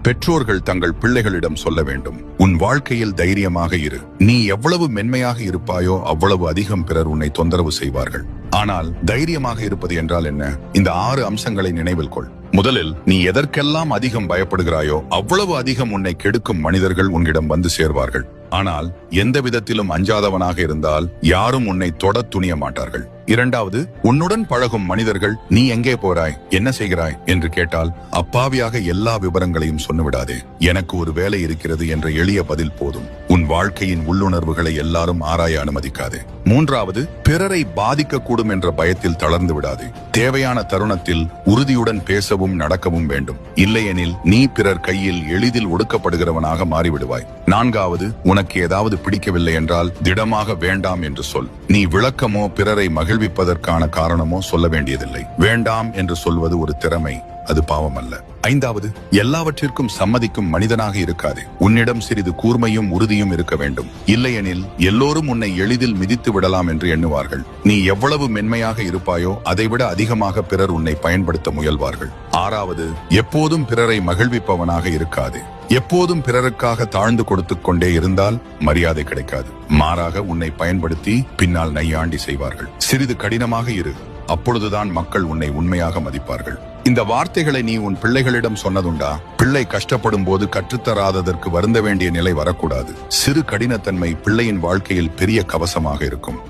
பெற்றோர்கள் தங்கள் பிள்ளைகளிடம் சொல்ல வேண்டும், உன் வாழ்க்கையில் தைரியமாக இரு. நீ எவ்வளவு மென்மையாக இருப்பாயோ அவ்வளவு அதிகம் பிறர் உன்னை தொந்தரவு செய்வார்கள். ஆனால் தைரியமாக இருப்பது என்றால் என்ன? இந்த 6 அம்சங்களை நினைவில் கொள். முதலில், நீ எதற்கெல்லாம் அதிகம் பயப்படுகிறாயோ அவ்வளவு அதிகம் உன்னை கெடுக்கும் மனிதர்கள் உன்னிடம் வந்து சேர்வார்கள். ஆனால் எந்த விதத்திலும் அஞ்சாதவனாக இருந்தால் யாரும் உன்னை தொட துணிய மாட்டார்கள். இரண்டாவது, உன்னுடன் பழகும் மனிதர்கள் நீ எங்கே போறாய், என்ன செய்கிறாய் என்று கேட்டால் அப்பாவியாக எல்லா விவரங்களையும் சொன்னுவிடாதே. எனக்கு ஒரு வேலை இருக்கிறது என்ற எளிய பதில் போதும். உன் வாழ்க்கையின் உள்ளுணர்வுகளை எல்லாரும் ஆராய அனுமதிக்காதே. மூன்றாவது, பிறரை பாதிக்கக்கூடும் என்ற பயத்தில் தளர்ந்து விடாதே. தேவையான தருணத்தில் உறுதியுடன் பேசவும் நடக்கவும் வேண்டும். இல்லையெனில் நீ பிறர் கையில் எளிதில் ஒடுக்கப்படுகிறவனாக மாறிவிடுவாய். நான்காவது, உனக்கு ஏதாவது பிடிக்கவில்லை என்றால் திடமாக வேண்டாம் என்று சொல். நீ விளக்கமோ பிறரை மகிழ்விப்பதற்கான காரணமோ சொல்ல வேண்டியதில்லை. வேண்டாம் என்று சொல்வது ஒரு திறமை, அது பாவம் அல்ல. ஐந்தாவது, எல்லாவற்றிற்கும் சம்மதிக்கும் மனிதனாக இருக்காதே. உன்னிடம் சிறிது கூர்மையும் உறுதியும் இருக்க வேண்டும். இல்லையெனில் எல்லோரும் உன்னை எளிதில் மிதித்து விடலாம் என்று எண்ணுவார்கள். நீ எவ்வளவு மென்மையாக இருப்பாயோ அதைவிட அதிகமாக பிறர் உன்னை பயன்படுத்த முயல்வார்கள். ஆறாவது, எப்போதும் பிறரை மகிழ்விப்பவனாக இருக்காதே. எப்போதும் பிறருக்காக தாழ்ந்து கொடுத்து கொண்டே இருந்தால் மரியாதை கிடைக்காது. மாறாக உன்னை பயன்படுத்தி பின்னால் நையாண்டி செய்வார்கள். சிறிது கடினமாக இரு, அப்பொழுதுதான் மக்கள் உன்னை உண்மையாக மதிப்பார்கள். இந்த வார்த்தைகளை நீ உன் பிள்ளைகளிடம் சொன்னதுண்டா? பிள்ளை கஷ்டப்படும் போது கற்றுத்தராததற்கு வருந்த வேண்டிய நிலை வரக்கூடாது. சிறு கடினத்தன்மை பிள்ளையின் வாழ்க்கையில் பெரிய கவசமாக இருக்கும்.